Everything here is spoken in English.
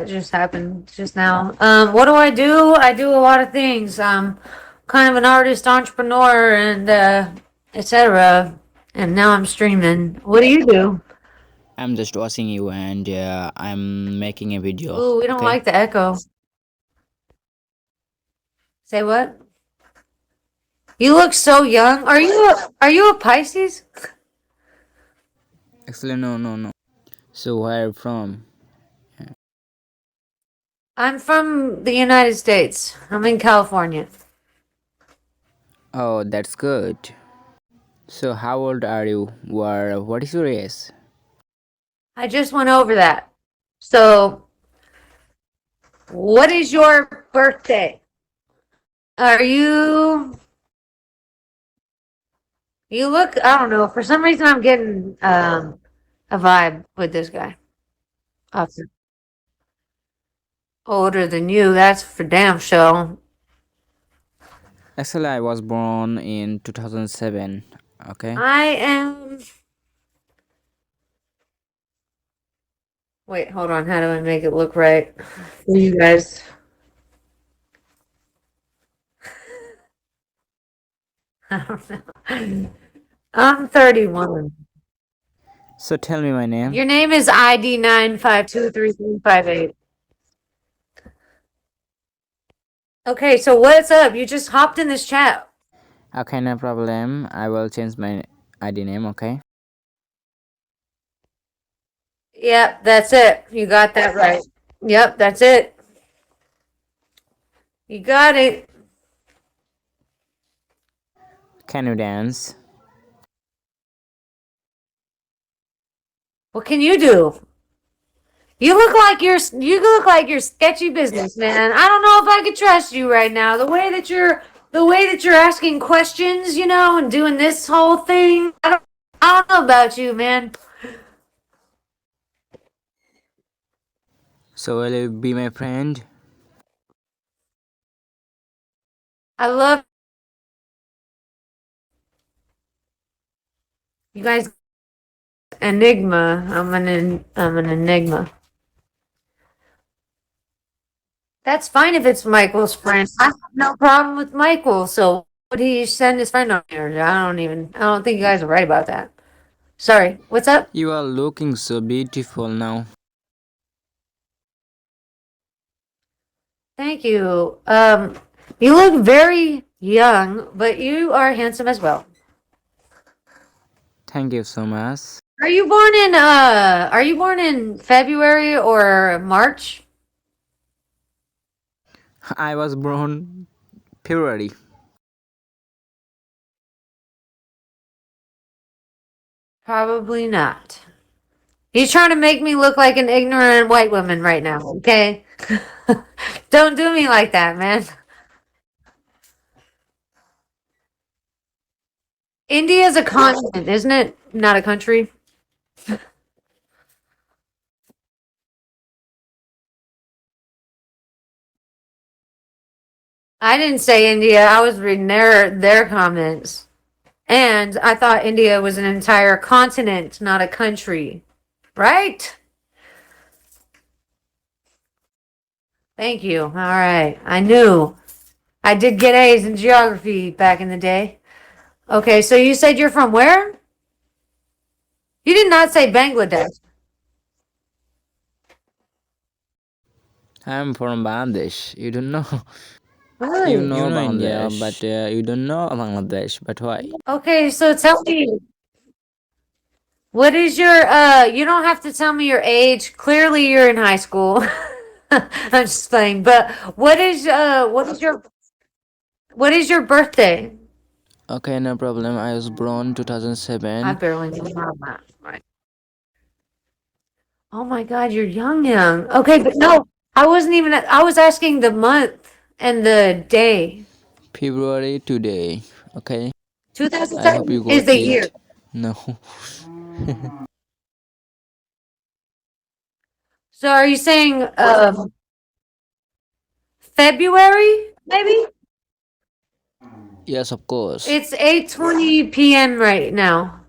It just happened just now. What do? I do a lot of things. I'm kind of an artist, entrepreneur, and etc. And now I'm streaming. What do you do? I'm just watching you and I'm making a video. Ooh, we don't Okay. like the echo. Say what? You look so young. Are you a Pisces? Actually, no, no, no. So where are you from? I'm from the United States. I'm in California. Oh, that's good. So how old are you? What is your age? I just went over that. So, what is your birthday? Are you? You look. I don't know. For some reason, I'm getting a vibe with this guy. Awesome. Older than you. That's for damn sure. Actually, I was born in 2007. Okay. I am. Wait, hold on. How do I make it look right for you guys? I don't know. I'm 31. So tell me my name. Your name is ID 9523358. Okay, so what's up? You just hopped in this chat. Okay, no problem. I will change my ID name. Okay. Yep, that's it. You got that right. Yep, that's it. You got it. Can you dance? What can you do? You look like you're sketchy businessman. I don't know if I could trust you right now. The way that you're asking questions, and doing this whole thing. I don't know about you, man. So will you be my friend? I love you guys. Enigma. I'm an enigma. That's fine if it's Michael's friend. I have no problem with Michael. So would he send his friend on here? I don't think you guys are right about that. Sorry. What's up? You are looking so beautiful now. Thank you. You look very young, but you are handsome as well. Thank you so much. Are you born in February or March? I was born February. Probably not. He's trying to make me look like an ignorant white woman right now, okay? Don't do me like that, man. India's a continent, isn't it? Not a country. I didn't say India. I was reading their comments. And I thought India was an entire continent, not a country. Right? Thank you. All right. I knew. I did get A's in geography back in the day. Okay, so you said you're from where? You did not say Bangladesh. I'm from Bangladesh. You don't know. You Really? know India, but you don't know Bangladesh. But why? Okay, so tell me, what is your you don't have to tell me your age. Clearly you're in high school. I'm just playing, but what is your birthday? Okay, no problem. I was born I 2007. barely know how that. Right. Oh my God, you're young. Okay, but no, I was asking the month and the day. February today. Okay. I hope 2007 you is got the year. it. No. So are you saying February maybe? Yes, of course. It's 8:20 p.m. right now.